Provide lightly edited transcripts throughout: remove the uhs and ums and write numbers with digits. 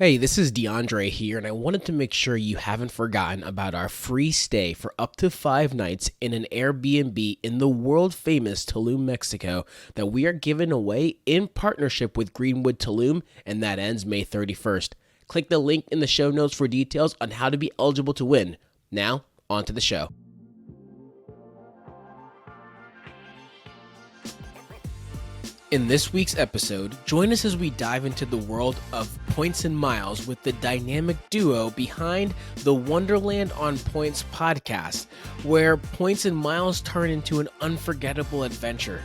Hey, this is DeAndre here, and I wanted to make sure you haven't forgotten about our free stay for up to 5 nights in an Airbnb in the world famous Tulum, Mexico, that we are giving away in partnership with Greenwood Tulum, and that ends May 31st. Click the link in the show notes for details on how to be eligible to win. Now, on to the show. In this week's episode, join us as we dive into the world of points and miles with the dynamic duo behind the Wonderland on Points podcast, where points and miles turn into an unforgettable adventure.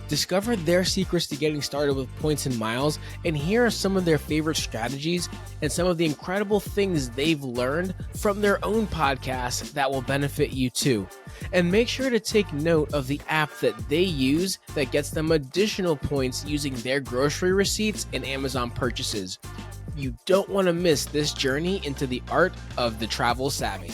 Discover their secrets to getting started with points and miles, and here are some of their favorite strategies and some of the incredible things they've learned from their own podcasts that will benefit you too. And make sure to take note of the app that they use that gets them additional points using their grocery receipts and Amazon purchases. You don't want to miss this journey into the art of the travel savvy.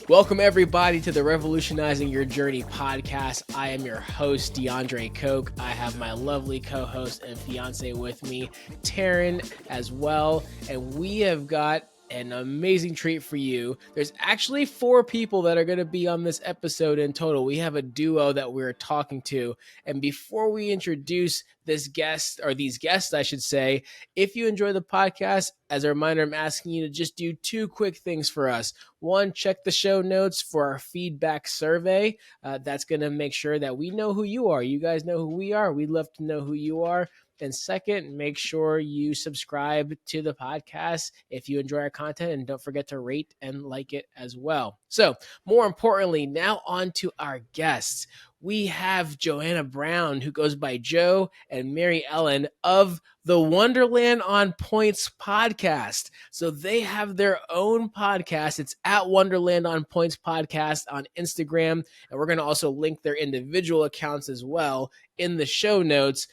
Welcome, everybody, to the Revolutionizing Your Journey podcast. I am your host, DeAndre Coke. I have my lovely co-host and fiance with me, Taryn, as well. And we have got an amazing treat for you. There's actually 4 people that are going to be on this episode in total. We have a duo that we're talking to. And before we introduce this guest, or these guests, I should say, if you enjoy the podcast, as a reminder, I'm asking you to just do 2 quick things for us. One, check the show notes for our feedback survey. That's going to make sure that we know who you are. You guys know who we are. We'd love to know who you are. And second, make sure you subscribe to the podcast if you enjoy our content, and don't forget to rate and like it as well. So more importantly, now on to our guests. We have Joanna Brown, who goes by Joe, and Mary Ellen of the Wonderland on Points podcast. So they have their own podcast. It's at Wonderland on Points podcast on Instagram. And we're going to also link their individual accounts as well in the show notes.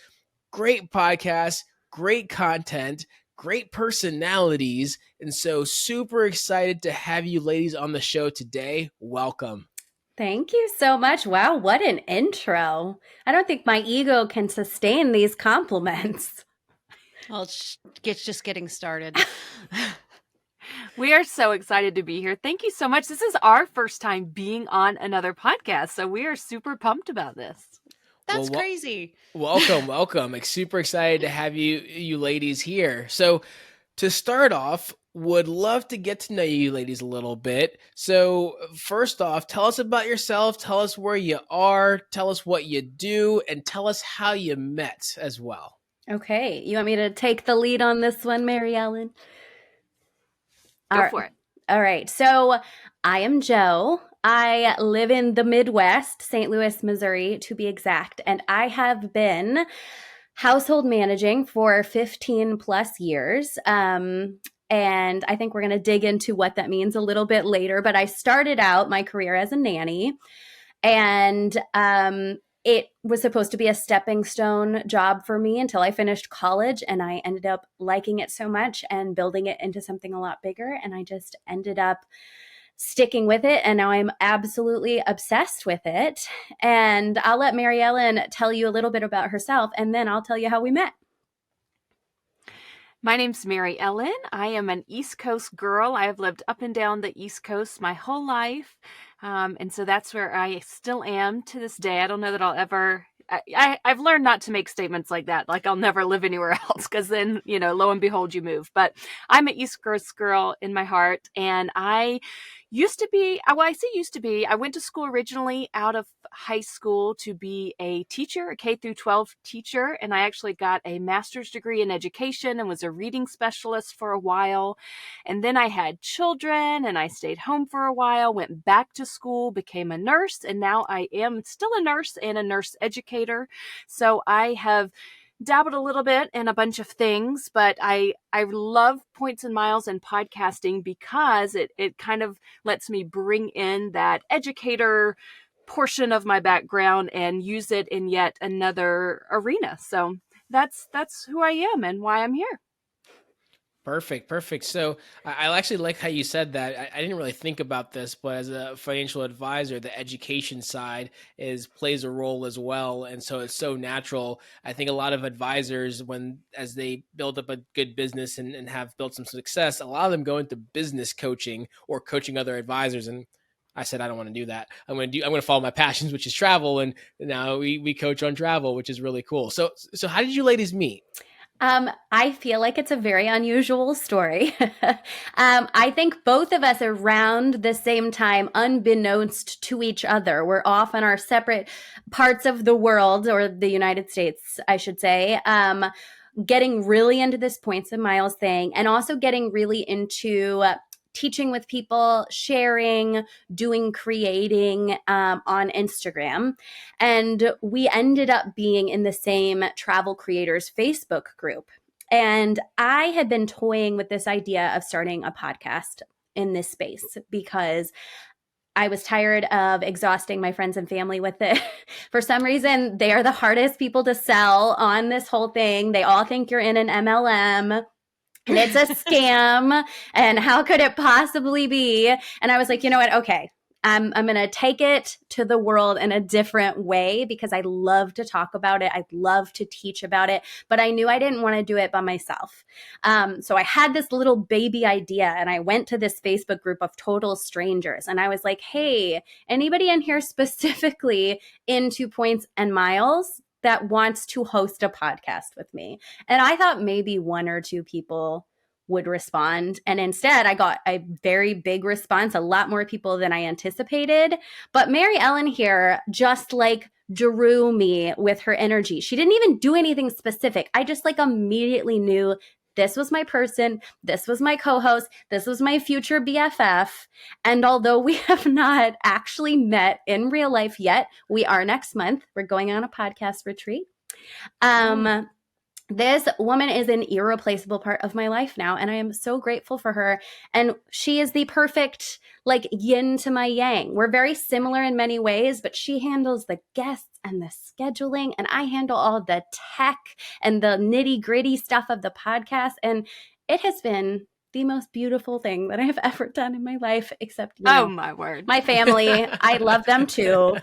Great podcast, great content, great personalities. And so super excited to have you ladies on the show today. Welcome. Thank you so much. Wow, what an intro. I don't think my ego can sustain these compliments. Well, it's just getting started. We are so excited to be here. Thank you so much. This is our first time being on another podcast, so we are super pumped about this. That's crazy. Welcome. Like, super excited to have you ladies here. So to start off, would love to get to know you ladies a little bit. So first off, tell us about yourself. Tell us where you are. Tell us what you do, and tell us how you met as well. Okay. You want me to take the lead on this one, Mary Ellen? Go for it. All right. So I am Joe. I live in the Midwest, St. Louis, Missouri, to be exact. And I have been household managing for 15 plus years. And I think we're going to dig into what that means a little bit later. But I started out my career as a nanny, and it was supposed to be a stepping stone job for me until I finished college, and I ended up liking it so much and building it into something a lot bigger. And I just ended up sticking with it, and now I'm absolutely obsessed with it. And I'll let Mary Ellen tell you a little bit about herself, and then I'll tell you how we met. My name's Mary Ellen. I am an East Coast girl. I have lived up and down the East Coast my whole life. And so that's where I still am to this day. I don't know that I'll ever... I've learned not to make statements like that, like I'll never live anywhere else, because then, lo and behold, you move. But I'm an East Coast girl in my heart, and I used to be, well, I say used to be, I went to school originally out of high school to be a teacher, a K through 12 teacher, and I actually got a master's degree in education and was a reading specialist for a while. And then I had children, and I stayed home for a while, went back to school, became a nurse, and now I am still a nurse and a nurse educator. So I have dabbled a little bit in a bunch of things, but I love Points and Miles and podcasting because it kind of lets me bring in that educator portion of my background and use it in yet another arena. So that's who I am and why I'm here. Perfect. So I actually like how you said that. I didn't really think about this, but as a financial advisor, the education side plays a role as well. And so it's so natural. I think a lot of advisors, as they build up a good business and have built some success, a lot of them go into business coaching or coaching other advisors. And I said, I don't want to do that. I'm going to follow my passions, which is travel. And now we coach on travel, which is really cool. So how did you ladies meet? I feel like it's a very unusual story. I think both of us around the same time, unbeknownst to each other, we're off on our separate parts of the world, or the United States, I should say, getting really into this points and miles thing, and also getting really into teaching with people, sharing, creating on Instagram. And we ended up being in the same travel creators Facebook group. And I had been toying with this idea of starting a podcast in this space because I was tired of exhausting my friends and family with it. For some reason, they are the hardest people to sell on this whole thing. They all think you're in an MLM. And it's a scam. And how could it possibly be? And I was like, you know what? Okay, I'm going to take it to the world in a different way because I love to talk about it. I love to teach about it. But I knew I didn't want to do it by myself. So I had this little baby idea, and I went to this Facebook group of total strangers. And I was like, hey, anybody in here specifically into points and miles that wants to host a podcast with me? And I thought maybe one or two people would respond. And instead, I got a very big response, a lot more people than I anticipated. But Mary Ellen here just like drew me with her energy. She didn't even do anything specific. I just like immediately knew this was my person. This was my co-host. This was my future BFF. And although we have not actually met in real life yet, we are next month. We're going on a podcast retreat. This woman is an irreplaceable part of my life now, and I am so grateful for her. And she is the perfect like yin to my yang. We're very similar in many ways, but she handles the guests and the scheduling, and I handle all the tech and the nitty-gritty stuff of the podcast. And it has been the most beautiful thing that I have ever done in my life, except, my word, my family. I love them too.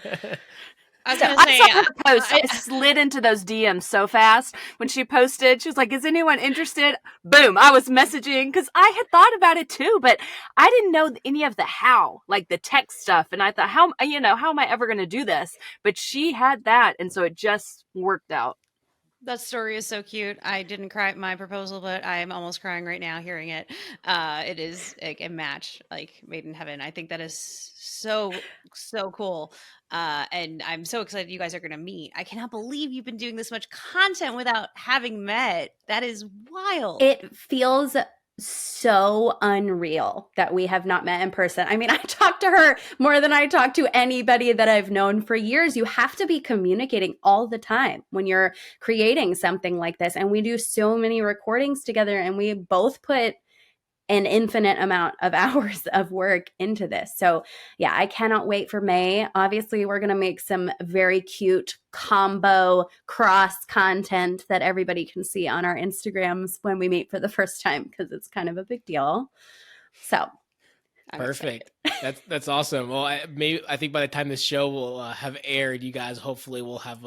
I saw her post. I slid into those DMs so fast. When she posted, she was like, is anyone interested? Boom. I was messaging because I had thought about it too, but I didn't know any of the how, like the tech stuff. And I thought, how am I ever going to do this? But she had that. And so it just worked out. That story is so cute. I didn't cry at my proposal, but I am almost crying right now hearing it. It is like a match, like made in heaven. I think that is so cool. And I'm so excited you guys are going to meet. I cannot believe you've been doing this much content without having met. That is wild. It feels so unreal that we have not met in person. I mean, I talked to her more than I talk to anybody that I've known for years. You have to be communicating all the time when you're creating something like this. And we do so many recordings together, and we both put an infinite amount of hours of work into this. So yeah, I cannot wait for May. Obviously, we're going to make some very cute combo cross content that everybody can see on our Instagrams when we meet for the first time, because it's kind of a big deal. So perfect. That's awesome. Well, I think by the time this show will have aired, you guys hopefully will have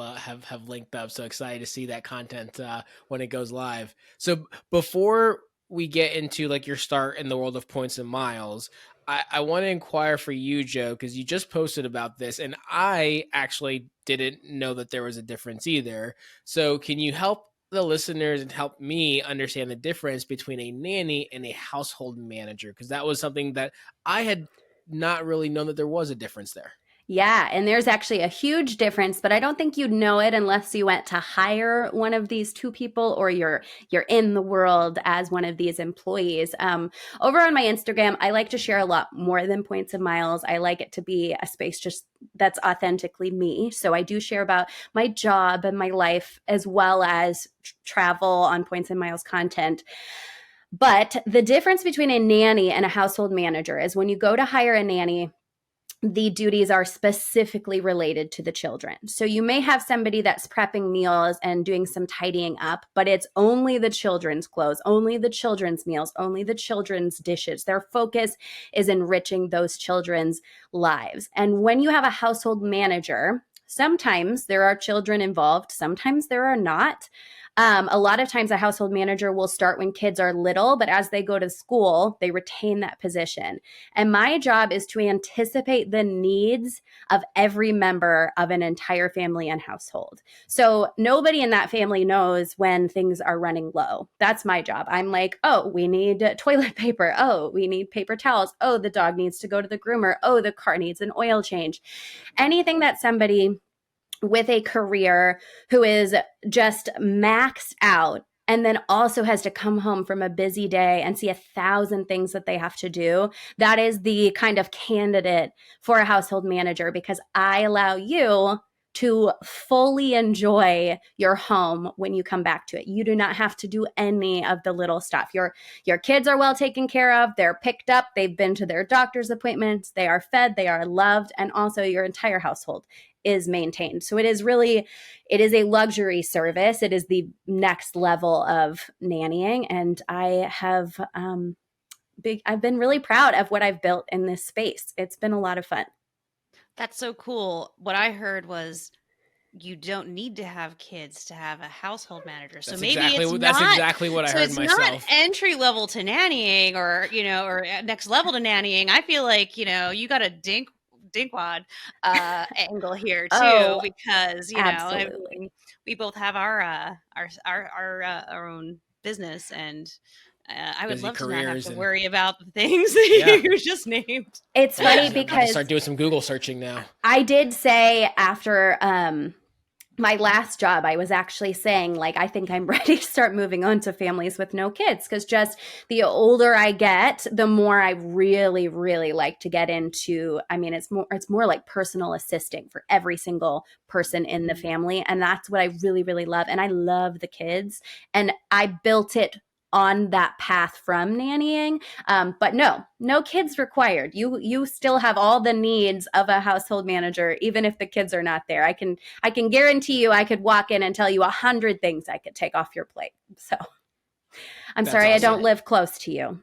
linked up. So excited to see that content when it goes live. So before we get into like your start in the world of points and miles, I want to inquire for you, Joe, because you just posted about this, and I actually didn't know that there was a difference either. So can you help the listeners and help me understand the difference between a nanny and a household manager? Because that was something that I had not really known that there was a difference there. Yeah, and there's actually a huge difference, but I don't think you'd know it unless you went to hire one of these two people, or you're in the world as one of these employees. Over on my Instagram, I like to share a lot more than points and miles. I like it to be a space just that's authentically me. So I do share about my job and my life, as well as travel on points and miles content. But the difference between a nanny and a household manager is when you go to hire a nanny, the duties are specifically related to the children. So you may have somebody that's prepping meals and doing some tidying up, but it's only the children's clothes, only the children's meals, only the children's dishes. Their focus is enriching those children's lives. And when you have a household manager, sometimes there are children involved, sometimes there are not. A lot of times a household manager will start when kids are little, but as they go to school, they retain that position. And my job is to anticipate the needs of every member of an entire family and household. So nobody in that family knows when things are running low. That's my job. I'm like, oh, we need toilet paper. Oh, we need paper towels. Oh, the dog needs to go to the groomer. Oh, the car needs an oil change. Anything that somebody with a career who is just maxed out and then also has to come home from a busy day and see 1,000 things that they have to do, that is the kind of candidate for a household manager, because I allow you to fully enjoy your home when you come back to it. You do not have to do any of the little stuff. Your kids are well taken care of. They're picked up. They've been to their doctor's appointments. They are fed. They are loved. And also your entire household is maintained. So it is a luxury service. It is the next level of nannying. And I've been really proud of what I've built in this space. It's been a lot of fun. That's so cool. What I heard was you don't need to have kids to have a household manager. So That's exactly what I heard myself. It's not entry level to nannying or next level to nannying. I feel like, you got a dinkwad angle here too, because we both have our own business, and I would love to not have to worry about the things that you just named. It's funny because start doing some Google searching now. I did say after my last job, I was actually saying, like, I think I'm ready to start moving on to families with no kids, because just the older I get, the more I really, really like to get into. I mean, it's more like personal assisting for every single person in the family. And that's what I really, really love. And I love the kids. And I built it on that path from nannying. But no kids required. You still have all the needs of a household manager, even if the kids are not there. I can guarantee you I could walk in and tell you 100 things I could take off your plate. So that's sorry, awesome. I don't live close to you.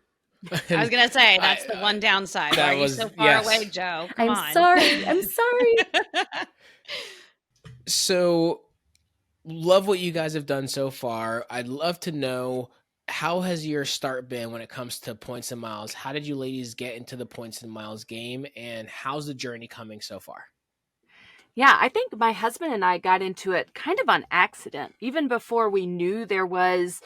I was going to say, that's the one downside. Why are you so far away, Joe? Come on. I'm sorry. So love what you guys have done so far. I'd love to know, how has your start been when it comes to points and miles? How did you ladies get into the points and miles game, and how's the journey coming so far? Yeah, I think my husband and I got into it kind of on accident. Even before we knew there was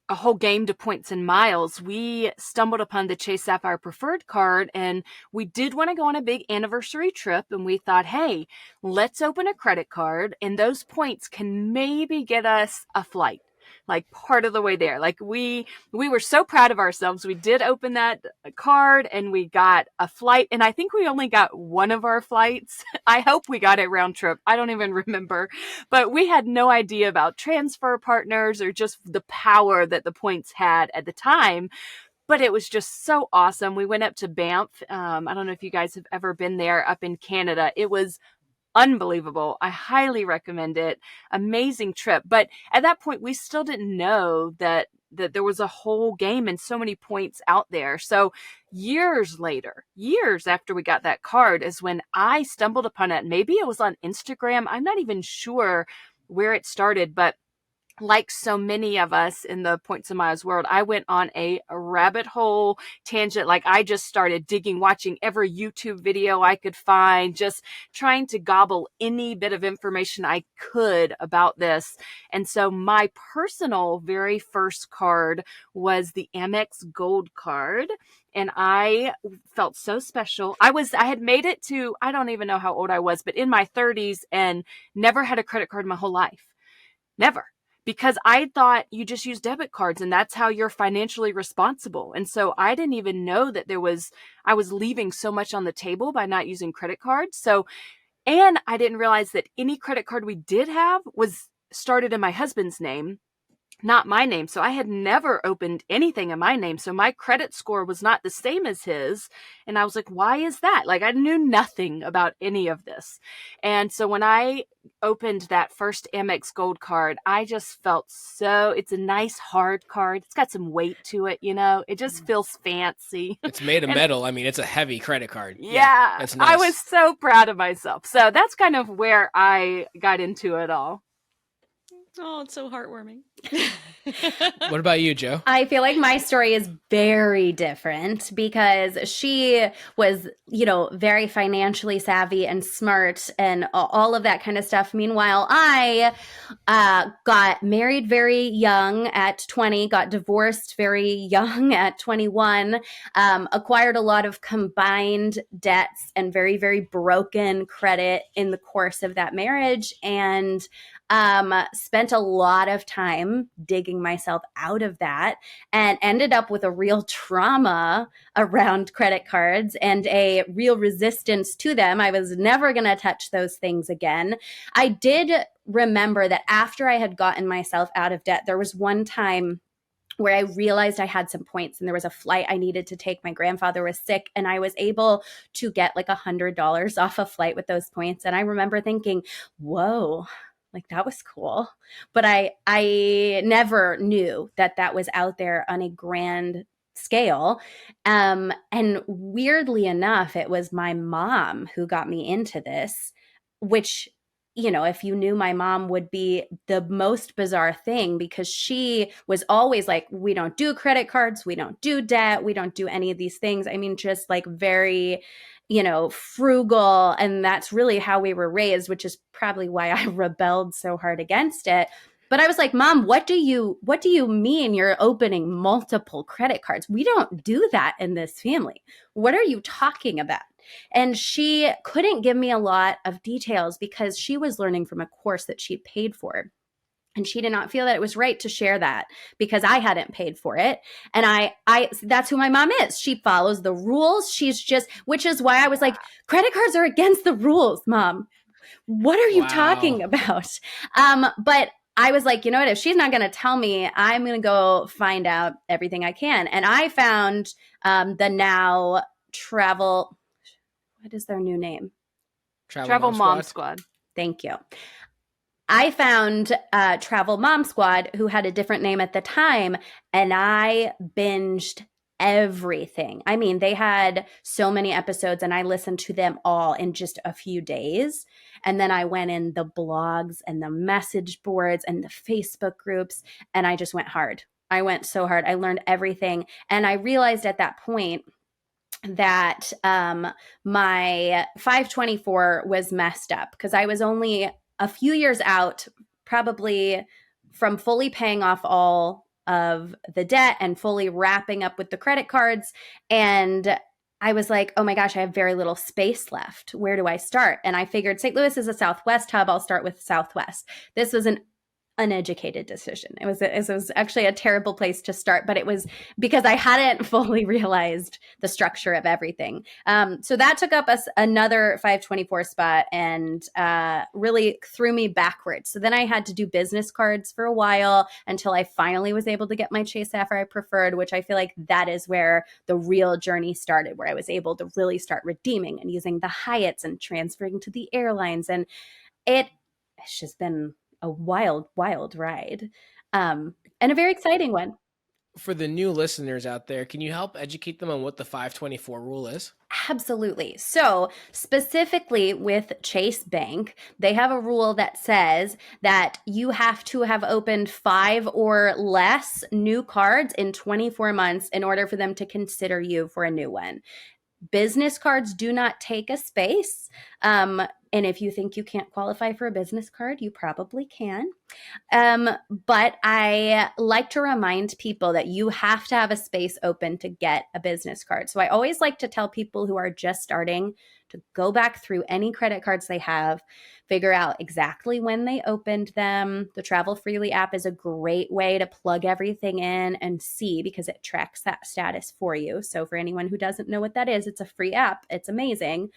a whole game to points and miles, we stumbled upon the Chase Sapphire Preferred card, and we did want to go on a big anniversary trip, and we thought, hey, let's open a credit card, and those points can maybe get us a flight. Like part of the way there. Like we were so proud of ourselves. We did open that card and we got a flight, and I think we only got one of our flights. I hope we got it round trip. I don't even remember, but we had no idea about transfer partners or just the power that the points had at the time. But it was just so awesome. We went up to Banff. I don't know if you guys have ever been there up in Canada. It was unbelievable. I highly recommend it. Amazing trip. But at that point, we still didn't know that there was a whole game and so many points out there. So years after we got that card is when I stumbled upon it. Maybe it was on Instagram. I'm not even sure where it started, but like so many of us in the points and miles world, I went on a rabbit hole tangent. Like I just started digging, watching every YouTube video I could find, just trying to gobble any bit of information I could about this. And so my personal very first card was the Amex Gold card. And I felt so special. I had made it to, I don't even know how old I was, but in my 30s, and never had a credit card my whole life. Never. Because I thought you just use debit cards and that's how you're financially responsible. And so I didn't even know that I was leaving so much on the table by not using credit cards. So, and I didn't realize that any credit card we did have was started in my husband's name. not my name. So I had never opened anything in my name. So my credit score was not the same as his. And I was like, why is that? Like, I knew nothing about any of this. And so when I opened that first Amex Gold card, I just felt it's a nice hard card. It's got some weight to it, it just feels fancy. It's made of And metal. I mean, it's a heavy credit card. yeah, That's nice. I was so proud of myself. So that's kind of where I got into it all. Oh, it's so heartwarming. What about you, Joe? I feel like my story is very different because she was, very financially savvy and smart and all of that kind of stuff. Meanwhile, I got married very young at 20, got divorced very young at 21, acquired a lot of combined debts and very, very broken credit in the course of that marriage, and spent a lot of time digging myself out of that, and ended up with a real trauma around credit cards and a real resistance to them. I was never going to touch those things again. I did remember that after I had gotten myself out of debt, there was one time where I realized I had some points and there was a flight I needed to take. My grandfather was sick and I was able to get like $100 off a flight with those points. And I remember thinking, whoa, like that was cool. But I never knew that that was out there on a grand scale. And weirdly enough, it was my mom who got me into this, which, if you knew my mom, would be the most bizarre thing, because she was always like, we don't do credit cards, we don't do debt, we don't do any of these things. I mean, just like very, frugal. And that's really how we were raised, which is probably why I rebelled so hard against it. But I was like, Mom, what do you mean you're opening multiple credit cards? We don't do that in this family. What are you talking about? And she couldn't give me a lot of details because she was learning from a course that she'd paid for. And she did not feel that it was right to share that because I hadn't paid for it. And I that's who my mom is. She follows the rules. Which is why I was like, credit cards are against the rules, Mom. What are you talking about? But I was like, you know what? If she's not going to tell me, I'm going to go find out everything I can. And I found the now Travel, what is their new name? Travel Mom Squad. Thank you. I found Travel Mom Squad, who had a different name at the time, and I binged everything. I mean, they had so many episodes and I listened to them all in just a few days. And then I went in the blogs and the message boards and the Facebook groups, and I just went hard. I went so hard. I learned everything. And I realized at that point that my 524 was messed up because I was only a few years out, probably, from fully paying off all of the debt and fully wrapping up with the credit cards. And I was like, oh my gosh, I have very little space left. Where do I start? And I figured St. Louis is a Southwest hub. I'll start with Southwest. This was an uneducated decision. It was actually a terrible place to start, but it was because I hadn't fully realized the structure of everything. So that took up another 524 spot and really threw me backwards. So then I had to do business cards for a while until I finally was able to get my Chase Sapphire Preferred, which I feel like that is where the real journey started, where I was able to really start redeeming and using the Hyatts and transferring to the airlines. And it's just been a wild, wild ride, and a very exciting one. For the new listeners out there, can you help educate them on what the 524 rule is? Absolutely. So specifically with Chase Bank, they have a rule that says that you have to have opened 5 or less new cards in 24 months in order for them to consider you for a new one. Business cards do not take a space. And if you think you can't qualify for a business card, you probably can. But I like to remind people that you have to have a space open to get a business card. So I always like to tell people who are just starting to go back through any credit cards they have, figure out exactly when they opened them. The Travel Freely app is a great way to plug everything in and see, because it tracks that status for you. So for anyone who doesn't know what that is, it's a free app. It's amazing.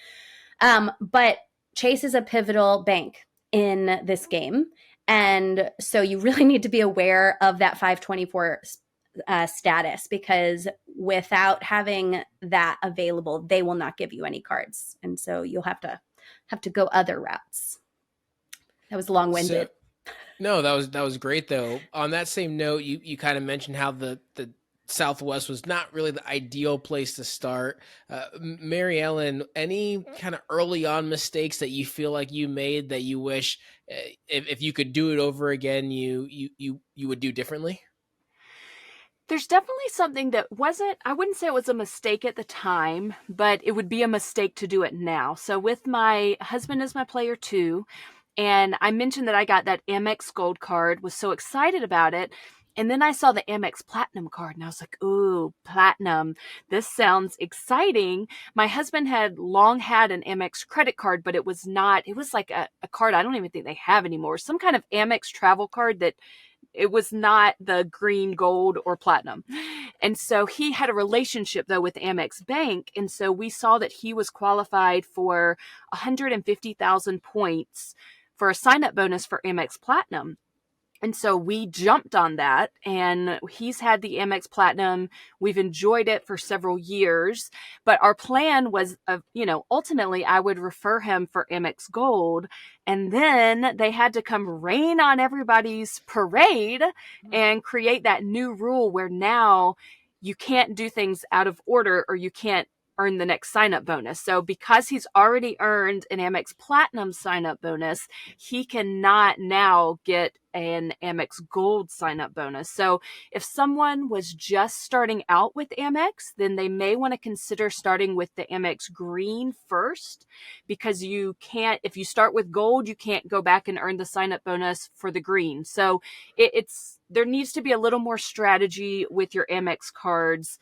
But Chase is a pivotal bank in this game. And so you really need to be aware of that 524 status, because without having that available, they will not give you any cards. And so you'll have to go other routes. That was long-winded. No, that was great though. On that same note, you kind of mentioned how the Southwest was not really the ideal place to start. Mary Ellen, any kind of early on mistakes that you feel like you made that you wish, if you could do it over again, you would do differently? There's definitely something that I wouldn't say it was a mistake at the time, but it would be a mistake to do it now. So with my husband as my player 2, and I mentioned that I got that Amex Gold card, was so excited about it. And then I saw the Amex Platinum card and I was like, ooh, Platinum. This sounds exciting. My husband had long had an Amex credit card, but it was like a card I don't even think they have anymore. Some kind of Amex travel card that it was not the green, gold, or platinum. And so he had a relationship, though, with Amex Bank. And so we saw that he was qualified for 150,000 points for a sign-up bonus for Amex Platinum. And so we jumped on that, and he's had the Amex Platinum. We've enjoyed it for several years, but our plan was, ultimately I would refer him for Amex Gold, and then they had to come rain on everybody's parade and create that new rule where now you can't do things out of order, or you can't earn the next sign-up bonus. So because he's already earned an Amex Platinum sign-up bonus, he cannot now get an Amex Gold sign-up bonus. So if someone was just starting out with Amex, then they may want to consider starting with the Amex Green first, because if you start with Gold, you can't go back and earn the sign-up bonus for the Green. So there needs to be a little more strategy with your Amex cards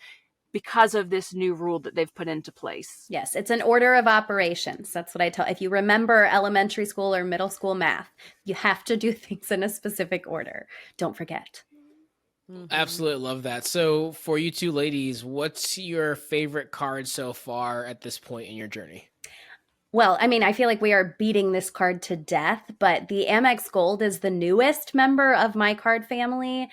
because of this new rule that they've put into place. Yes, it's an order of operations. That's what I tell. If you remember elementary school or middle school math, you have to do things in a specific order. Don't forget. Absolutely love that. So for you two ladies, what's your favorite card so far at this point in your journey? Well, I mean, I feel like we are beating this card to death, but the Amex Gold is the newest member of my card family.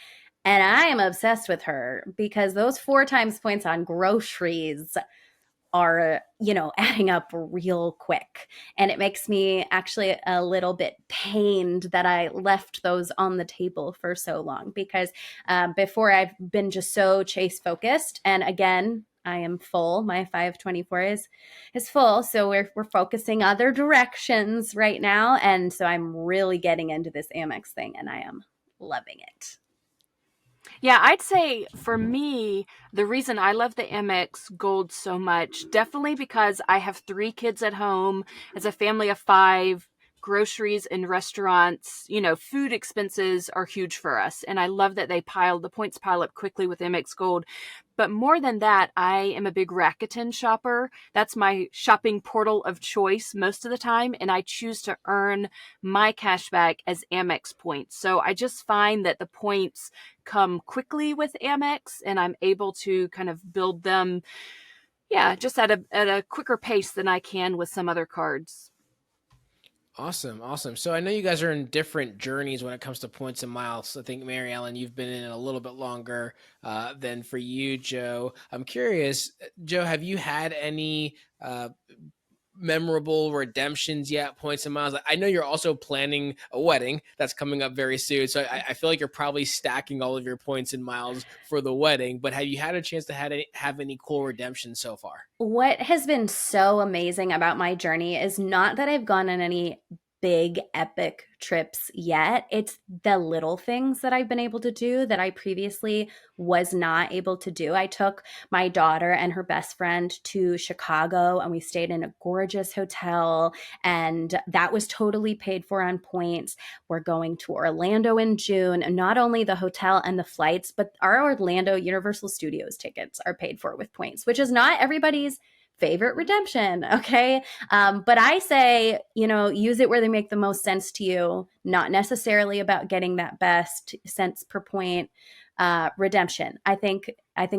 And I am obsessed with her because those 4 times points on groceries are, adding up real quick. And it makes me actually a little bit pained that I left those on the table for so long, because before I've been just so Chase focused. And again, I am full. My 524 is full. So we're focusing other directions right now. And so I'm really getting into this Amex thing, and I am loving it. Yeah, I'd say for me, the reason I love the Amex Gold so much, definitely because I have 3 kids at home as a family of 5. Groceries and restaurants, food expenses are huge for us. And I love that the points pile up quickly with Amex Gold. But more than that, I am a big Rakuten shopper. That's my shopping portal of choice most of the time. And I choose to earn my cash back as Amex points. So I just find that the points come quickly with Amex, and I'm able to kind of build them, just at a quicker pace than I can with some other cards. Awesome. So I know you guys are in different journeys when it comes to points and miles. I think, Mary Ellen, you've been in it a little bit longer than for you, Joe. I'm curious, Joe, have you had any memorable redemptions yet, points and miles? I know you're also planning a wedding that's coming up very soon. So I feel like you're probably stacking all of your points and miles for the wedding, but have you had a chance to have any cool redemptions so far? What has been so amazing about my journey is not that I've gone on any big epic trips yet. It's the little things that I've been able to do that I previously was not able to do. I took my daughter and her best friend to Chicago, and we stayed in a gorgeous hotel, and that was totally paid for on points. We're going to Orlando in June, and not only the hotel and the flights, but our Orlando Universal Studios tickets are paid for with points, which is not everybody's favorite redemption. Okay. But I say, use it where they make the most sense to you, not necessarily about getting that best cents per point redemption. I think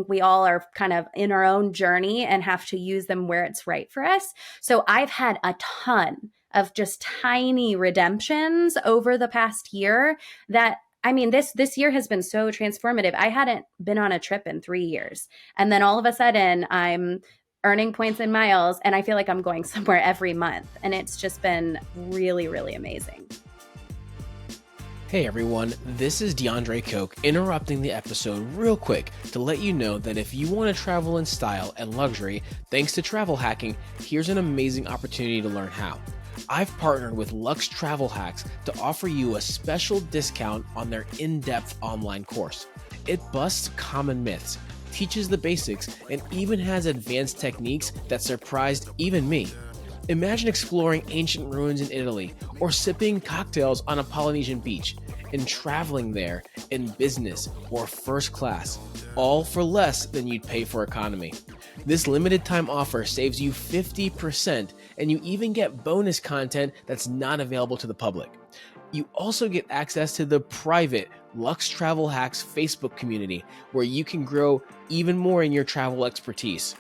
we all are kind of in our own journey and have to use them where it's right for us. So I've had a ton of just tiny redemptions over the past year that, I mean, this year has been so transformative. I hadn't been on a trip in 3 years. And then all of a sudden I'm earning points and miles, and I feel like I'm going somewhere every month. And it's just been really, really amazing. Hey everyone, this is DeAndre Coke interrupting the episode real quick to let you know that if you want to travel in style and luxury, thanks to travel hacking, here's an amazing opportunity to learn how. I've partnered with Lux Travel Hacks to offer you a special discount on their in-depth online course. It busts common myths, teaches the basics, and even has advanced techniques that surprised even me. Imagine exploring ancient ruins in Italy or sipping cocktails on a Polynesian beach and traveling there in business or first class, all for less than you'd pay for economy. This limited time offer saves you 50%, and you even get bonus content that's not available to the public. You also get access to the private Lux Travel Hacks Facebook community, where you can grow even more in your travel expertise.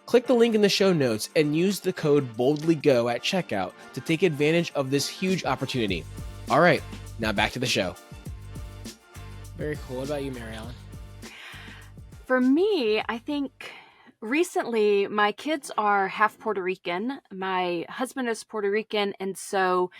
Click the link in the show notes and use the code BOLDLYGO at checkout to take advantage of this huge opportunity. All right, now back to the show. Very cool. What about you, Mary Ellen? For me, I think recently my kids are half Puerto Rican. My husband is Puerto Rican, and so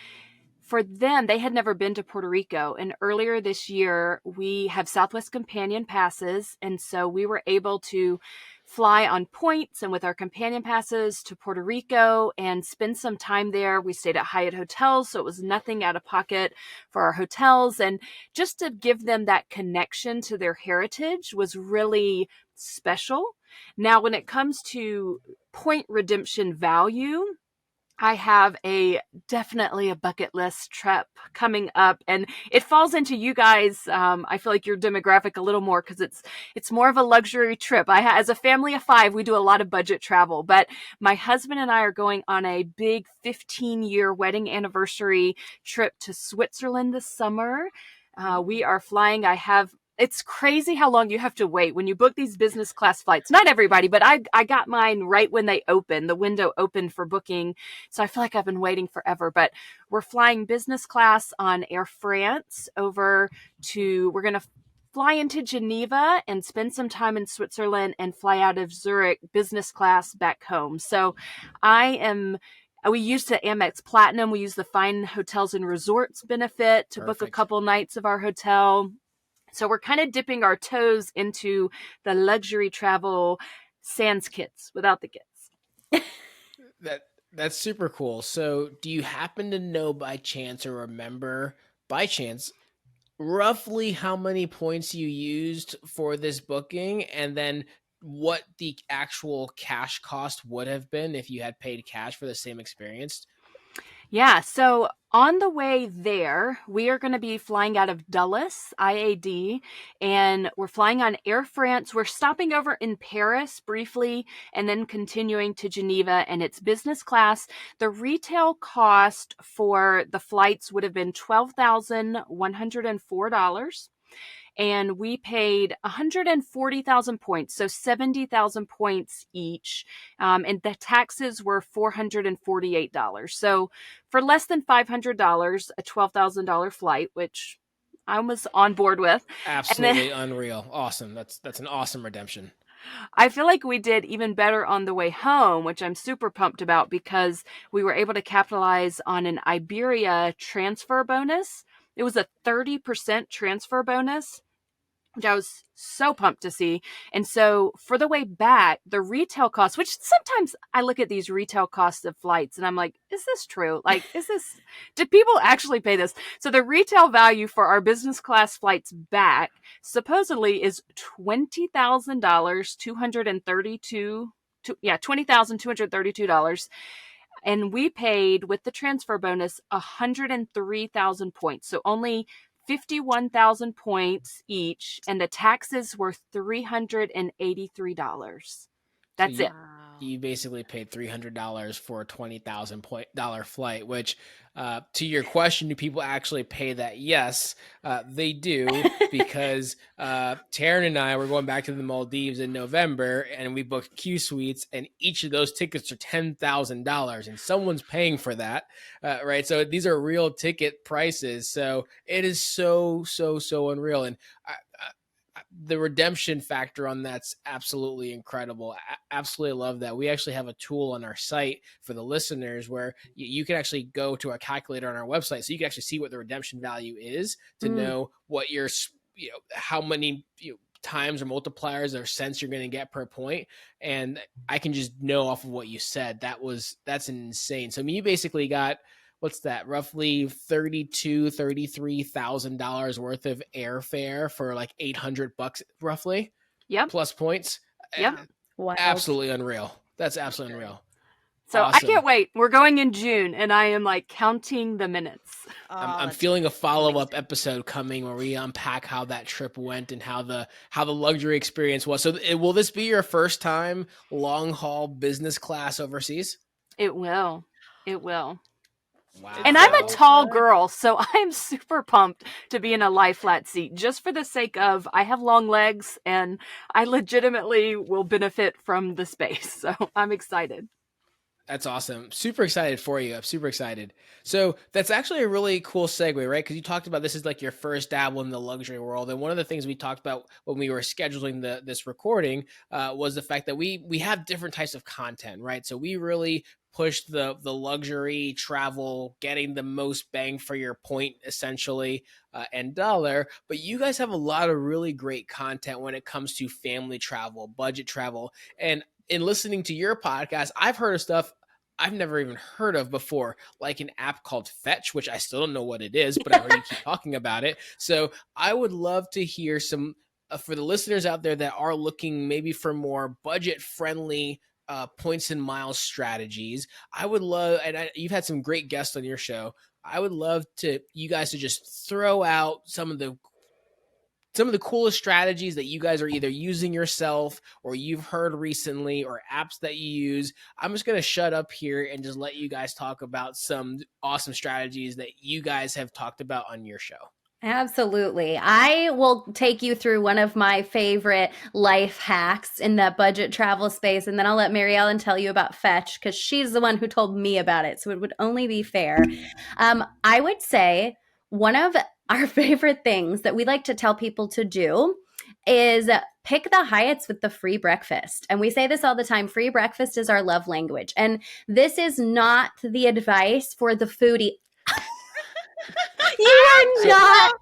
for them, they had never been to Puerto Rico. And earlier this year, we have Southwest Companion passes. And so we were able to fly on points and with our companion passes to Puerto Rico and spend some time there. We stayed at Hyatt hotels, so it was nothing out of pocket for our hotels. And just to give them that connection to their heritage was really special. Now, when it comes to point redemption value, I have definitely a bucket list trip coming up, and it falls into you guys. I feel like your demographic a little more because it's more of a luxury trip. As a family of 5, we do a lot of budget travel, but my husband and I are going on a big 15-year wedding anniversary trip to Switzerland this summer. We are flying. It's crazy how long you have to wait when you book these business class flights. Not everybody, but I got mine right when they opened. The window opened for booking. So I feel like I've been waiting forever. But we're flying business class on Air France we're going to fly into Geneva and spend some time in Switzerland and fly out of Zurich business class back home. So we use the Amex Platinum. We use the Fine Hotels and Resorts benefit to book a couple nights of our hotel. So we're kind of dipping our toes into the luxury travel sans kids, without the kids. That's super cool. So do you happen to know by chance or remember by chance roughly how many points you used for this booking, and then what the actual cash cost would have been if you had paid cash for the same experience? Yeah, so on the way there, we are going to be flying out of Dulles, IAD, and we're flying on Air France. We're stopping over in Paris briefly and then continuing to Geneva, and it's business class. The retail cost for the flights would have been $12,104. And we paid 140,000 points, so 70,000 points each. And the taxes were $448. So for less than $500, a $12,000 flight, which I was on board with. Absolutely unreal. Awesome. That's an awesome redemption. I feel like we did even better on the way home, which I'm super pumped about because we were able to capitalize on an Iberia transfer bonus. It was a 30% transfer bonus, which I was so pumped to see. And so for the way back, the retail cost, which sometimes I look at these retail costs of flights and I'm like, is this true? Like, did people actually pay this? So the retail value for our business class flights back supposedly is $20,232. And we paid with the transfer bonus 103,000 points. So only 51,000 points each, and the taxes were $383. That's it. You basically paid $300 for a $20,000 flight, which to your question, do people actually pay that? Yes, they do, because Taryn and I were going back to the Maldives in November, and we booked Q Suites, and each of those tickets are $10,000, and someone's paying for that, right? So these are real ticket prices. So it is so unreal. And the redemption factor on that's absolutely incredible. Absolutely love that. We actually have a tool on our site for the listeners where you can actually go to a calculator on our website, so you can actually see what the redemption value is to know what your, how many times or multipliers or cents you're going to get per point. And I can just know off of what you said, that's insane. So I mean, you basically got, what's that, roughly $33,000 worth of airfare for like $800 roughly. Yep. Plus points. Yep. Absolutely unreal. That's absolutely unreal. So awesome. I can't wait. We're going in June, and I am like counting the minutes. I'm feeling a follow-up episode coming where we unpack how that trip went and how the luxury experience was. So will this be your first time long haul business class overseas? It will. It will. Wow. And I'm a tall girl, so I'm super pumped to be in a lie flat seat, just for the sake of I have long legs and I legitimately will benefit from the space. So I'm excited. That's awesome. Super excited for you. I'm super excited. So that's actually a really cool segue, right? Because you talked about this is like your first dabble in the luxury world. And one of the things we talked about when we were scheduling this recording was the fact that we have different types of content, right? So we really pushed the luxury travel, getting the most bang for your point, essentially, and dollar. But you guys have a lot of really great content when it comes to family travel, budget travel. And in listening to your podcast, I've heard of stuff I've never even heard of before, like an app called Fetch, which I still don't know what it is, but I heard you keep talking about it. So I would love to hear some, for the listeners out there that are looking maybe for more budget-friendly points and miles strategies. I would love, and you've had some great guests on your show. I would love you guys to just throw out some of the coolest strategies that you guys are either using yourself or you've heard recently, or apps that you use. I'm just going to shut up here and just let you guys talk about some awesome strategies that you guys have talked about on your show. Absolutely. I will take you through one of my favorite life hacks in that budget travel space, and then I'll let Mary Ellen tell you about Fetch, because she's the one who told me about it, so it would only be fair. I would say one of our favorite things that we like to tell people to do is pick the Hyatts with the free breakfast. And we say this all the time, free breakfast is our love language. And this is not the advice for the foodie. You are not.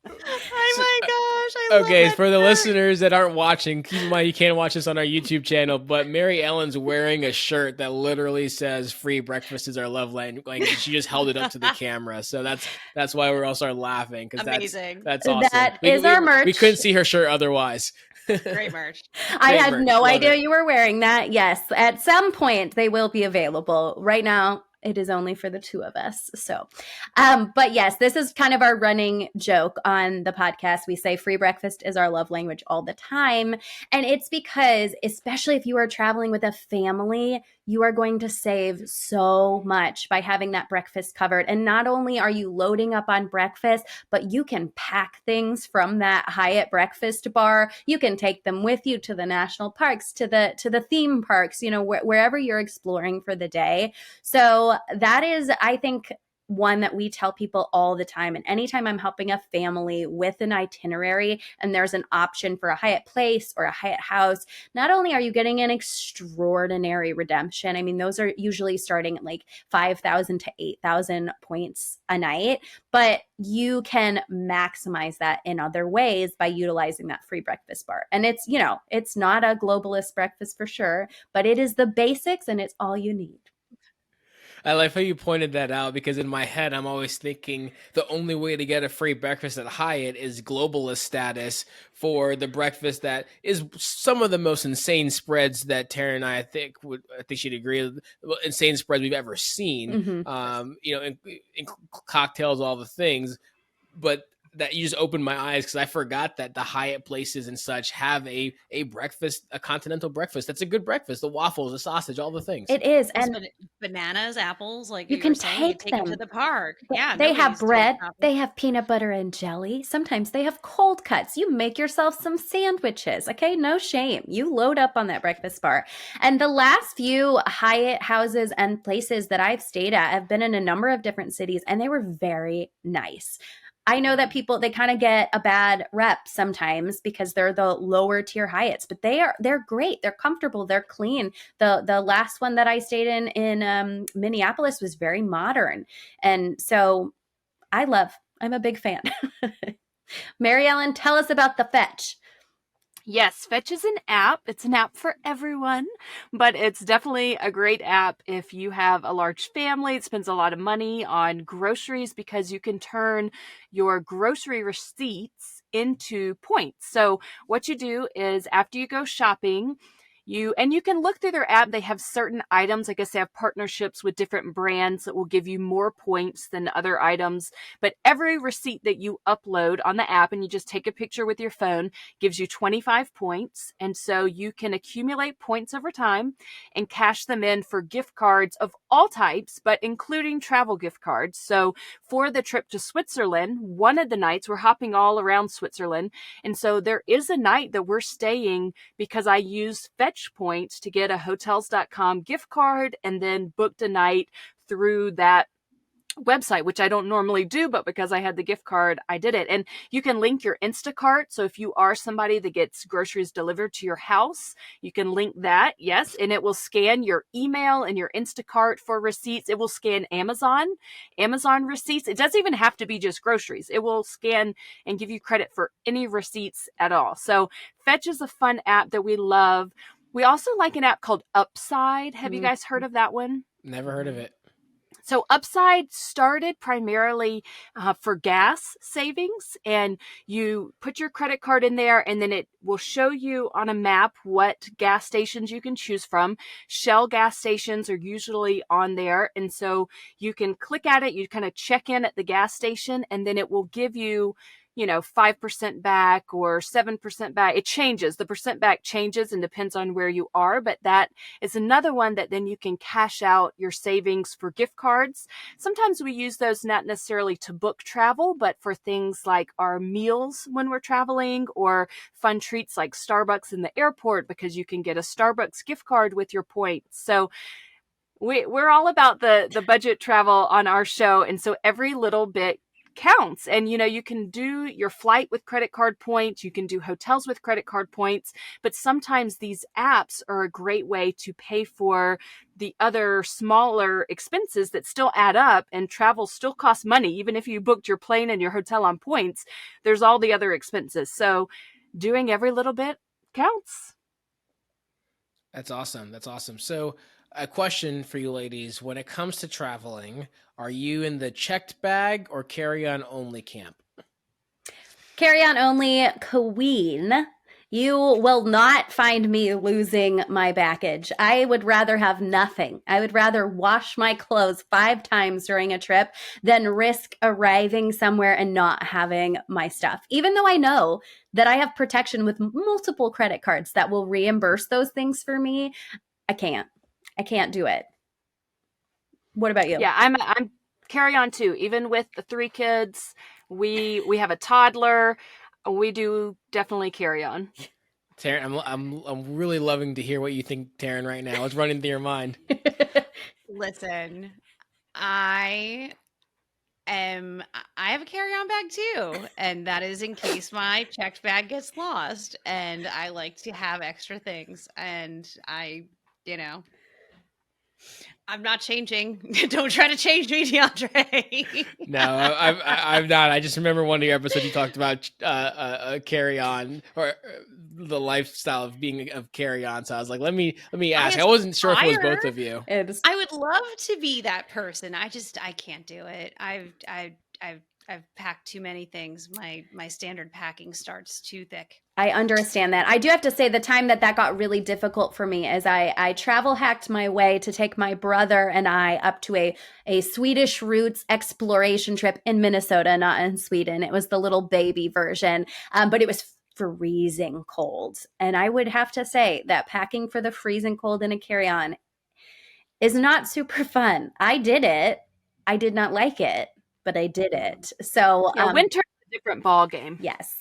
Oh my gosh. Okay, for the listeners that aren't watching, keep in mind you can't watch this on our YouTube channel, but Mary Ellen's wearing a shirt that literally says free breakfast is our love language. Like, she just held it up to the camera. So that's why we're all started laughing, because that's awesome. That is our merch. We couldn't see her shirt otherwise. Great merch. I had no idea you were wearing that. Yes, at some point they will be available. Right now, it is only for the two of us. So, but yes, this is kind of our running joke on the podcast. We say free breakfast is our love language all the time. And it's because, especially if you are traveling with a family, you are going to save so much by having that breakfast covered. And not only are you loading up on breakfast, but you can pack things from that Hyatt breakfast bar. You can take them with you to the national parks, to the theme parks, wherever you're exploring for the day. So that is, I think, one that we tell people all the time. And anytime I'm helping a family with an itinerary and there's an option for a Hyatt Place or a Hyatt House, not only are you getting an extraordinary redemption, I mean, those are usually starting at like 5,000 to 8,000 points a night, but you can maximize that in other ways by utilizing that free breakfast bar. And it's, it's not a globalist breakfast for sure, but it is the basics and it's all you need. I like how you pointed that out, because in my head, I'm always thinking the only way to get a free breakfast at Hyatt is globalist status for the breakfast that is some of the most insane spreads that Taryn and I think she'd agree with, insane spreads we've ever seen. In cocktails, all the things. But that you just opened my eyes, because I forgot that the Hyatt places and such have a breakfast, a continental breakfast. That's a good breakfast. The waffles, the sausage, all the things. It is. Plus And bananas, apples, like you you can were saying, you take take them to them. the park. Yeah, They have nobody's doing bread, shopping. they have peanut butter and jelly. Sometimes they have cold cuts. You make yourself some sandwiches, okay? No shame. You load up on that breakfast bar. And the last few Hyatt houses and places that I've stayed at have been in a number of different cities, and they were very nice. I know that people, they kind of get a bad rep sometimes because they're the lower tier Hyatts, but they're great. They're comfortable. They're clean. The last one that I stayed in Minneapolis was very modern. And so I'm a big fan. Mary Ellen, tell us about the Fetch. Yes, Fetch is an app. It's an app for everyone, but it's definitely a great app if you have a large family. It spends a lot of money on groceries because you can turn your grocery receipts into points. So what you do is after you go shopping, you can look through their app. They have certain items. I guess they have partnerships with different brands that will give you more points than other items. But every receipt that you upload on the app and you just take a picture with your phone gives you 25 points. And so you can accumulate points over time and cash them in for gift cards of all types, but including travel gift cards. So for the trip to Switzerland, one of the nights we're hopping all around Switzerland. And so there is a night that we're staying because I used Fetch points to get a hotels.com gift card and then booked a night through that website, which I don't normally do, but because I had the gift card, I did it. And you can link your Instacart. So if you are somebody that gets groceries delivered to your house, you can link that. Yes. And it will scan your email and your Instacart for receipts. It will scan Amazon receipts. It doesn't even have to be just groceries. It will scan and give you credit for any receipts at all. So Fetch is a fun app that we love. We also like an app called Upside. Have you guys heard of that one? Never heard of it. So Upside started primarily for gas savings, and you put your credit card in there and then it will show you on a map what gas stations you can choose from. Shell gas stations are usually on there. And so you can click at it, you kind of check in at the gas station, and then it will give you 5% back or 7% back. It changes. The percent back changes and depends on where you are. But that is another one that then you can cash out your savings for gift cards. Sometimes we use those not necessarily to book travel, but for things like our meals when we're traveling or fun treats like Starbucks in the airport, because you can get a Starbucks gift card with your points. So we're all about the budget travel on our show. And so every little bit counts. And you can do your flight with credit card points, you can do hotels with credit card points, but sometimes these apps are a great way to pay for the other smaller expenses that still add up, and travel still costs money. Even if you booked your plane and your hotel on points, there's all the other expenses. So doing every little bit counts. That's awesome. So a question for you ladies: when it comes to traveling, are you in the checked bag or carry-on only camp? Carry-on only queen. You will not find me losing my baggage. I would rather have nothing. I would rather wash my clothes 5 times during a trip than risk arriving somewhere and not having my stuff. Even though I know that I have protection with multiple credit cards that will reimburse those things for me, I can't do it. What about you? Yeah, I'm carry on too. Even with the 3 kids, we have a toddler. We do definitely carry on. Taryn, I'm really loving to hear what you think, Taryn, right now. What's running through your mind? Listen, I have a carry-on bag too, and that is in case my checked bag gets lost, and I like to have extra things, and I'm not changing. Don't try to change me, DeAndre. No, I'm not. I just remember one of your episodes you talked about carry on, or the lifestyle of carry on. So I was like, let me ask. I wasn't sure if it was both of you. I would love to be that person. I can't do it. I've I've packed too many things. My standard packing starts too thick. I understand that. I do have to say the time that got really difficult for me is I travel hacked my way to take my brother and I up to a Swedish roots exploration trip in Minnesota, not in Sweden. It was the little baby version, but it was freezing cold. And I would have to say that packing for the freezing cold in a carry-on is not super fun. I did it. I did not like it, but I did it. So winter is a different ball game. Yes.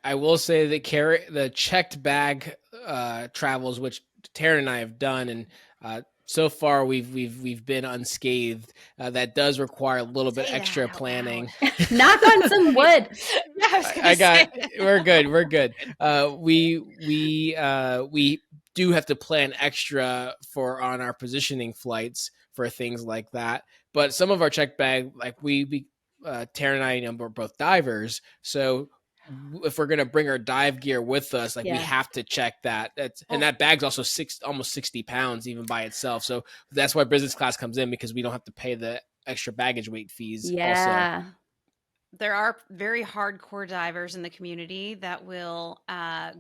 I will say that the checked bag travels, which Taryn and I have done, and so far we've been unscathed. That does require a little bit extra planning. Knock on some wood. We're good. We do have to plan extra on our positioning flights for things like that. But some of our checked bag, like Taryn and I, we're both divers, so if we're gonna bring our dive gear with us, we have to check that. And that bag's also almost 60 pounds even by itself. So that's why business class comes in, because we don't have to pay the extra baggage weight fees. Yeah. Also. There are very hardcore divers in the community that will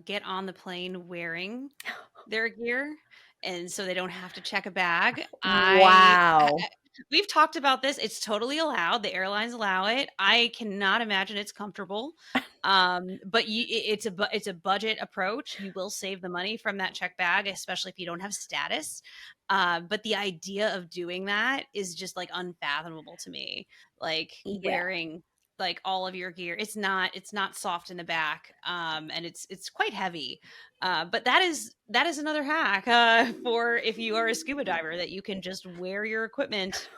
get on the plane wearing their gear, and so they don't have to check a bag. Wow. We've talked about this. It's totally allowed. The airlines allow it. I cannot imagine it's comfortable. But it's a budget approach. You will save the money from that check bag, especially if you don't have status. But the idea of doing that is just unfathomable to me. Wearing all of your gear. It's not soft in the back. And it's quite heavy. But that is another hack for if you are a scuba diver, that you can just wear your equipment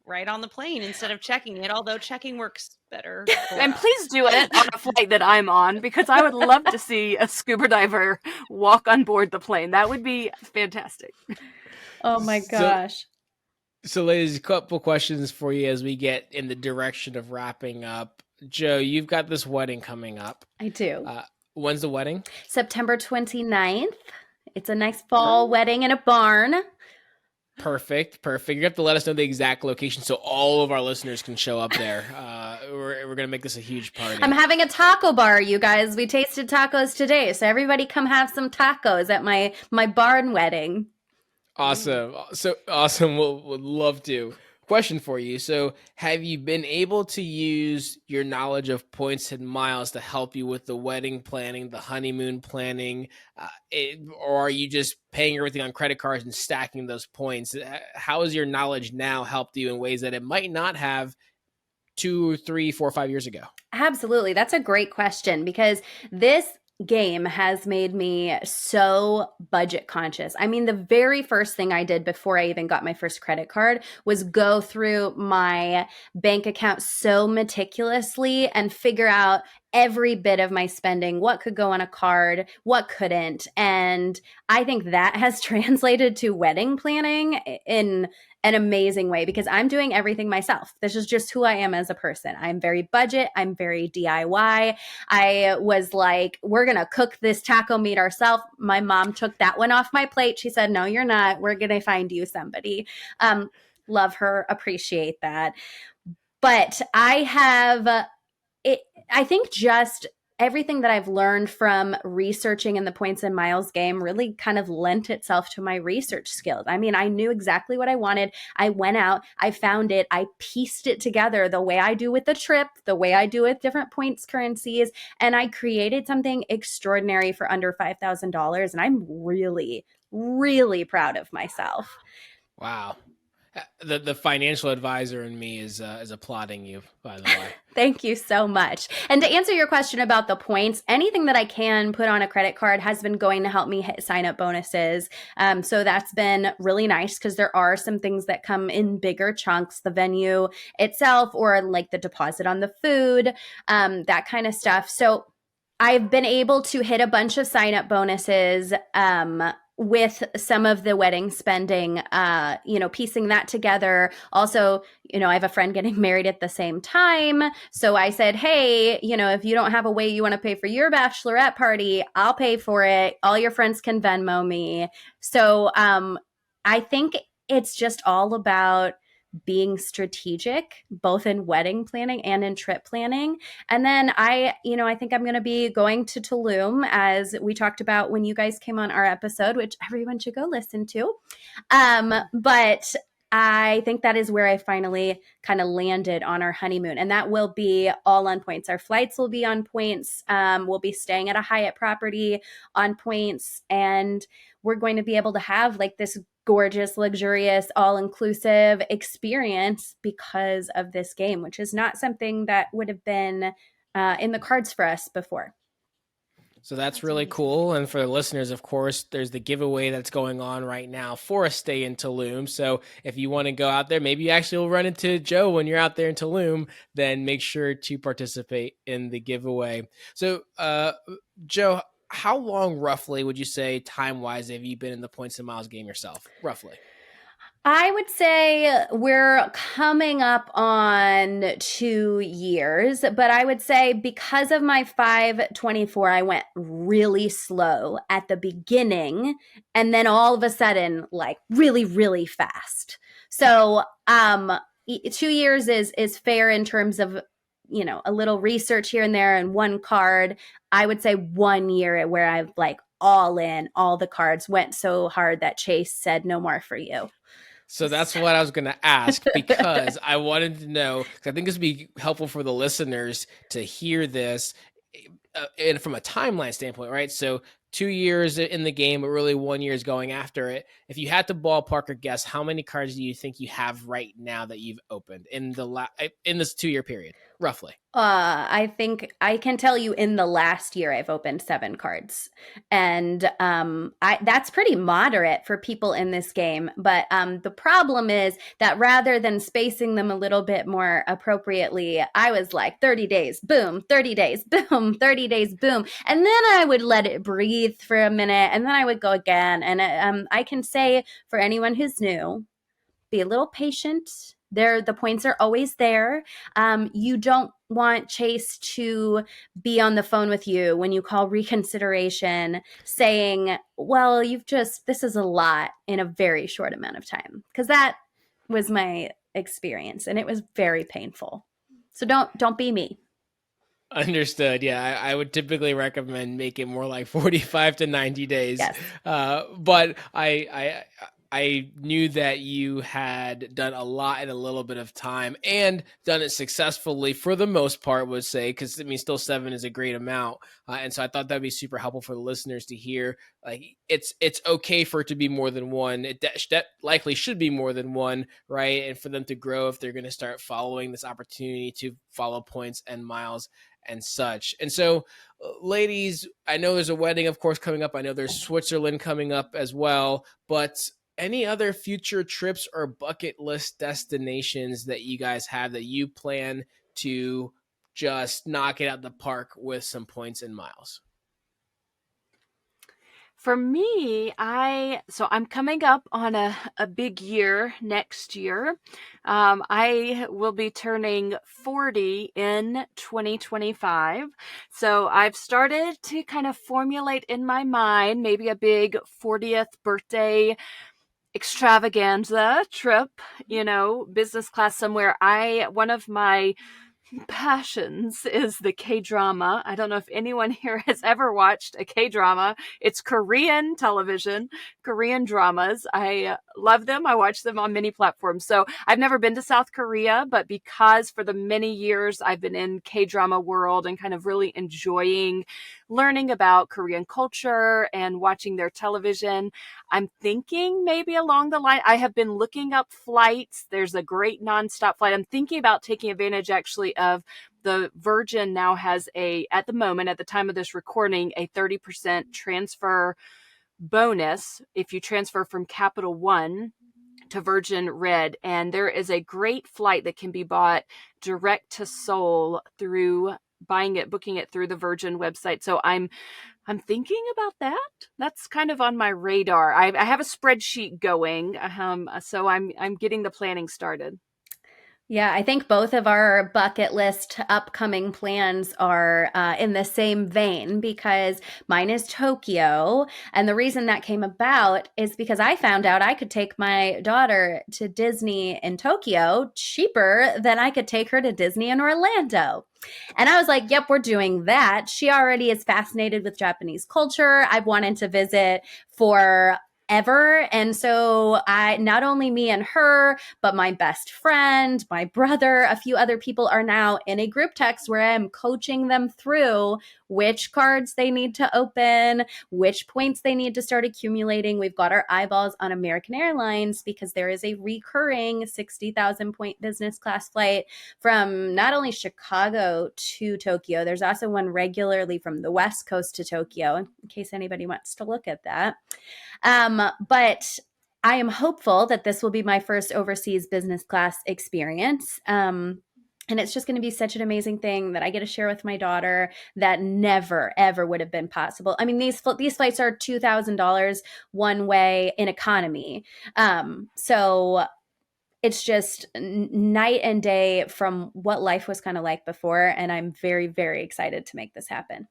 right on the plane instead of checking it, although checking works better. And please do it on a flight that I'm on, because I would love to see a scuba diver walk on board the plane. That would be fantastic. Oh my gosh. So ladies, a couple questions for you as we get in the direction of wrapping up. Joe, you've got this wedding coming up. I do. When's the wedding? September 29th. It's a nice fall wedding in a barn. Perfect. You have to let us know the exact location so all of our listeners can show up there. We're going to make this a huge party. I'm having a taco bar, you guys. We tasted tacos today, so everybody come have some tacos at my barn wedding. Awesome. So awesome. Would love to. Question for you. So have you been able to use your knowledge of points and miles to help you with the wedding planning, the honeymoon planning, or are you just paying everything on credit cards and stacking those points? How has your knowledge now helped you in ways that it might not have 2, 3, 4, 5 years ago? Absolutely. That's a great question, because this game has made me so budget conscious. I mean, the very first thing I did before I even got my first credit card was go through my bank account so meticulously and figure out every bit of my spending, what could go on a card, what couldn't. And I think that has translated to wedding planning in an amazing way, because I'm doing everything myself. This is just who I am as a person. I'm very budget. I'm very DIY. I was like, we're going to cook this taco meat ourselves. My mom took that one off my plate. She said, no, you're not. We're going to find you somebody. Love her. Appreciate that. But I think just everything that I've learned from researching in the points and miles game really kind of lent itself to my research skills. I mean, I knew exactly what I wanted. I went out, I found it, I pieced it together the way I do with the trip, the way I do with different points currencies, and I created something extraordinary for under $5,000. And I'm really, really proud of myself. Wow. The financial advisor in me is applauding you, by the way. Thank you so much. And to answer your question about the points, anything that I can put on a credit card has been going to help me hit sign-up bonuses. So that's been really nice, because there are some things that come in bigger chunks, the venue itself, or like the deposit on the food, that kind of stuff. So I've been able to hit a bunch of sign-up bonuses with some of the wedding spending, piecing that together. Also, I have a friend getting married at the same time. So I said, hey, if you don't have a way you want to pay for your bachelorette party, I'll pay for it. All your friends can Venmo me. So I think it's just all about being strategic, both in wedding planning and in trip planning. And then I think I'm going to be going to Tulum, as we talked about when you guys came on our episode, which everyone should go listen to. But I think that is where I finally kind of landed on our honeymoon. And that will be all on points. Our flights will be on points. We'll be staying at a Hyatt property on points. And we're going to be able to have like this gorgeous, luxurious, all-inclusive experience because of this game, which is not something that would have been in the cards for us before. So that's really cool. And for the listeners, of course, there's the giveaway that's going on right now for a stay in Tulum. So if you want to go out there, maybe you actually will run into Joe when you're out there in Tulum, then make sure to participate in the giveaway. So, Joe, how long roughly would you say time-wise have you been in the points and miles game yourself, roughly? I would say we're coming up on 2 years, but I would say because of my 524, I went really slow at the beginning and then all of a sudden like really, really fast. So 2 years is fair in terms of, a little research here and there and one card. I would say 1 year where I've like all in, all the cards, went so hard that Chase said no more for you. So that's what I was going to ask, because I wanted to know, because I think this would be helpful for the listeners to hear this and from a timeline standpoint, right? So 2 years in the game, but really 1 year is going after it. If you had to ballpark or guess, how many cards do you think you have right now that you've opened in this 2 year period, roughly? I think I can tell you in the last year I've opened 7 cards, and that's pretty moderate for people in this game. But the problem is that rather than spacing them a little bit more appropriately, I was like 30 days, boom, 30 days, boom, 30 days, boom, and then I would let it breathe for a minute, and then I would go again. And I can say for anyone who's new, be a little patient. The points are always there. You don't want Chase to be on the phone with you when you call reconsideration saying, well, this is a lot in a very short amount of time. Because that was my experience and it was very painful. So don't be me. Understood. Yeah, I would typically recommend make it more like 45 to 90 days. Yes. But I knew that you had done a lot in a little bit of time and done it successfully for the most part, would say, because still 7 is a great amount. And so I thought that'd be super helpful for the listeners to hear. Like it's okay for it to be more than one. That likely should be more than one, right? And for them to grow if they're going to start following this opportunity to follow points and miles and such. And so, ladies, I know there's a wedding, of course, coming up. I know there's Switzerland coming up as well, but any other future trips or bucket list destinations that you guys have that you plan to just knock it out the park with some points and miles? For me, I'm coming up on a big year next year. I will be turning 40 in 2025. So I've started to kind of formulate in my mind maybe a big 40th birthday extravaganza trip, business class somewhere. One of my passions is the K-drama. I don't know if anyone here has ever watched a K-drama. It's Korean television, Korean dramas. I love them. I watch them on many platforms. So I've never been to South Korea, but because for the many years I've been in K-drama world and kind of really enjoying learning about Korean culture and watching their television, I'm thinking maybe along the line, I have been looking up flights. There's a great nonstop flight. I'm thinking about taking advantage actually of the Virgin now has at the moment, at the time of this recording, a 30% transfer bonus if you transfer from Capital One to Virgin Red. And there is a great flight that can be bought direct to Seoul through booking it through the Virgin website. So I'm thinking about that. That's kind of on my radar. I have a spreadsheet going. So I'm getting the planning started. Yeah, I think both of our bucket list upcoming plans are in the same vein because mine is Tokyo. And the reason that came about is because I found out I could take my daughter to Disney in Tokyo cheaper than I could take her to Disney in Orlando. And I was like, yep, we're doing that. She already is fascinated with Japanese culture. I've wanted to visit for ever. And so I, not only me and her, but my best friend, my brother, a few other people are now in a group text where I'm coaching them through which cards they need to open, which points they need to start accumulating. We've got our eyeballs on American Airlines because there is a recurring 60,000 point business class flight from not only Chicago to Tokyo, there's also one regularly from the West Coast to Tokyo, in case anybody wants to look at that. But I am hopeful that this will be my first overseas business class experience. And it's just going to be such an amazing thing that I get to share with my daughter that never, ever would have been possible. I mean, these flights are $2,000 one way in economy. So it's just night and day from what life was kind of like before. And I'm very, very excited to make this happen.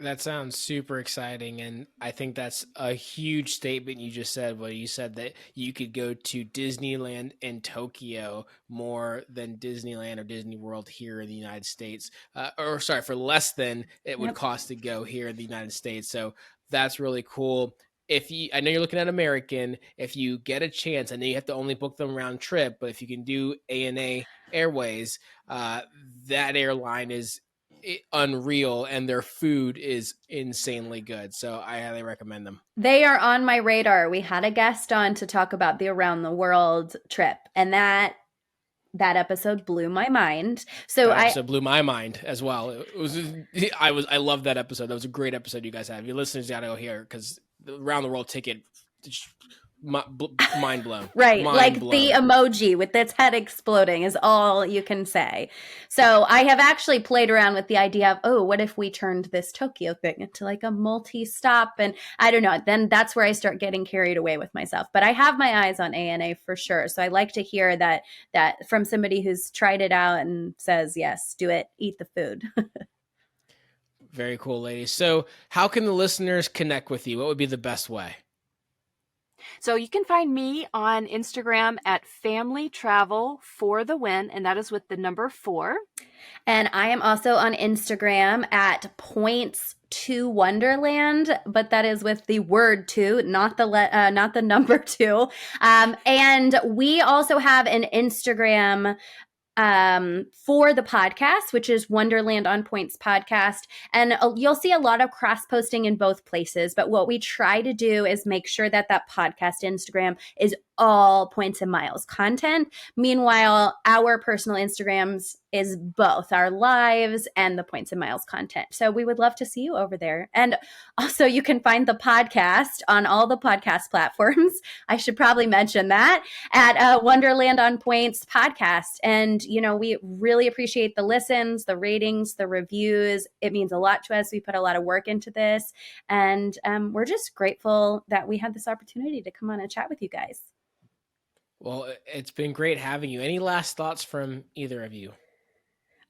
That sounds super exciting. And I think that's a huge statement you just said, where you said that you could go to Disneyland in Tokyo more than Disneyland or Disney World here in the United States. Or sorry, for less than it would cost to go here in the United States. So that's really cool. If you, I know you're looking at American, if you get a chance, I know you have to only book them round trip, but if you can do ANA Airways, that airline is unreal and their food is insanely good. So I highly recommend them. They are on my radar. We had a guest on to talk about the around the world trip, and that episode blew my mind. So that episode blew my mind as well. I love that episode. That was a great episode you guys had. If your listeners got to go here because the around the world ticket, mind blown. Right. Mind like blown. The emoji with its head exploding is all you can say. So I have actually played around with the idea of, oh, what if we turned this Tokyo thing into like a multi-stop? And I don't know. Then that's where I start getting carried away with myself. But I have my eyes on ANA for sure. So I like to hear that from somebody who's tried it out and says, yes, do it, eat the food. Very cool, ladies. So how can the listeners connect with you? What would be the best way? So you can find me on Instagram at Family Travel for the Win, and that is with the number 4. And I am also on Instagram at Points to Wonderland, but that is with the word two, not the number 2. And we also have an Instagram for the podcast, which is Wonderland on Points podcast. And you'll see a lot of cross posting in both places. But what we try to do is make sure that podcast Instagram is all Points and Miles content. Meanwhile, our personal Instagrams is both our lives and the Points and Miles content. So we would love to see you over there. And also you can find the podcast on all the podcast platforms. I should probably mention that at Wonderland on Points podcast. And, you know, we really appreciate the listens, the ratings, the reviews. It means a lot to us. We put a lot of work into this. And we're just grateful that we had this opportunity to come on and chat with you guys. Well, it's been great having you. Any last thoughts from either of you?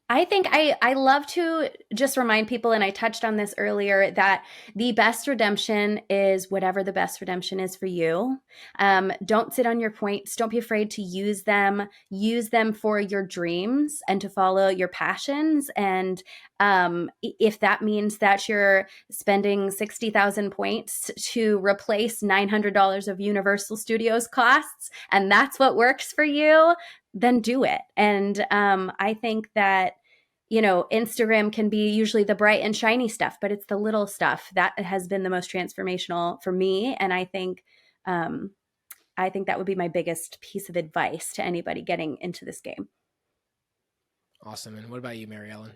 I think I love to just remind people, and I touched on this earlier, that the best redemption is whatever the best redemption is for you. Don't sit on your points. Don't be afraid to use them. Use them for your dreams and to follow your passions. And if that means that you're spending 60,000 points to replace $900 of Universal Studios costs, and that's what works for you, then do it. And I think that, you know, Instagram can be usually the bright and shiny stuff, but it's the little stuff that has been the most transformational for me. And I think that would be my biggest piece of advice to anybody getting into this game. Awesome. And what about you, Mary Ellen?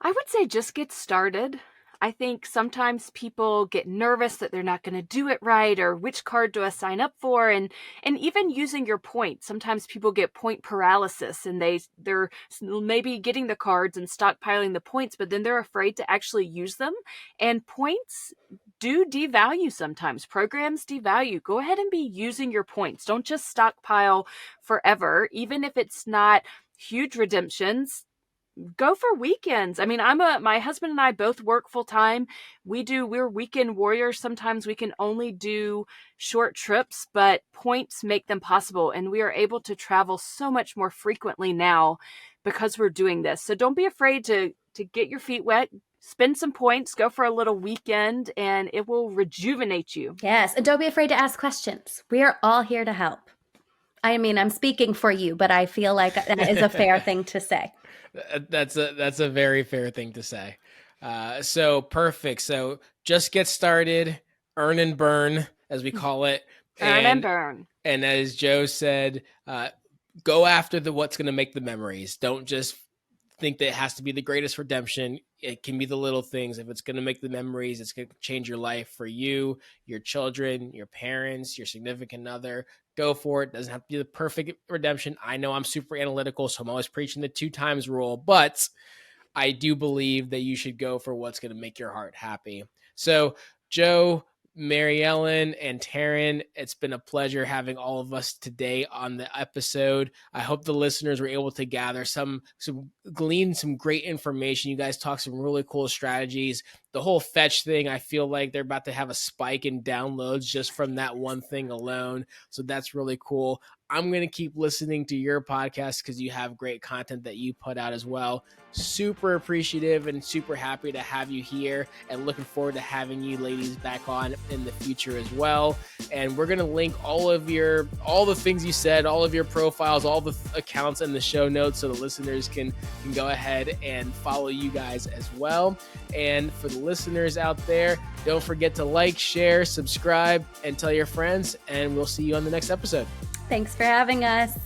I would say just get started. I think sometimes people get nervous that they're not going to do it right, or which card do I sign up for? And even using your points, sometimes people get point paralysis and they're maybe getting the cards and stockpiling the points, but then they're afraid to actually use them. And points do devalue sometimes. Programs devalue. Go ahead and be using your points. Don't just stockpile forever, even if it's not huge redemptions. Go for weekends. I mean, my husband and I both work full time. We're weekend warriors. Sometimes we can only do short trips, but points make them possible. And we are able to travel so much more frequently now because we're doing this. So don't be afraid to get your feet wet, spend some points, go for a little weekend, and it will rejuvenate you. Yes. And don't be afraid to ask questions. We are all here to help. I mean, I'm speaking for you, but I feel like that is a fair thing to say. That's a very fair thing to say. So perfect. So just get started, earn and burn, as we call it. Earn and burn. And as Joe said, go after what's going to make the memories. Don't just think that it has to be the greatest redemption. It can be the little things. If it's going to make the memories, it's going to change your life for you, your children, your parents, your significant other. Go for it. Doesn't have to be the perfect redemption. I know I'm super analytical, so I'm always preaching the 2 times rule, but I do believe that you should go for what's going to make your heart happy. So Joe, Mary Ellen, and Taryn, it's been a pleasure having all of us today on the episode. I hope the listeners were able to gather glean some great information. You guys talked some really cool strategies. The whole fetch thing, I feel like they're about to have a spike in downloads just from that one thing alone. So that's really cool. I'm going to keep listening to your podcast because you have great content that you put out as well. Super appreciative and super happy to have you here, and looking forward to having you ladies back on in the future as well. And we're going to link all the things you said, all of your profiles, all the accounts in the show notes so the listeners can go ahead and follow you guys as well. And for the listeners out there, don't forget to like, share, subscribe, and tell your friends, and we'll see you on the next episode. Thanks for having us.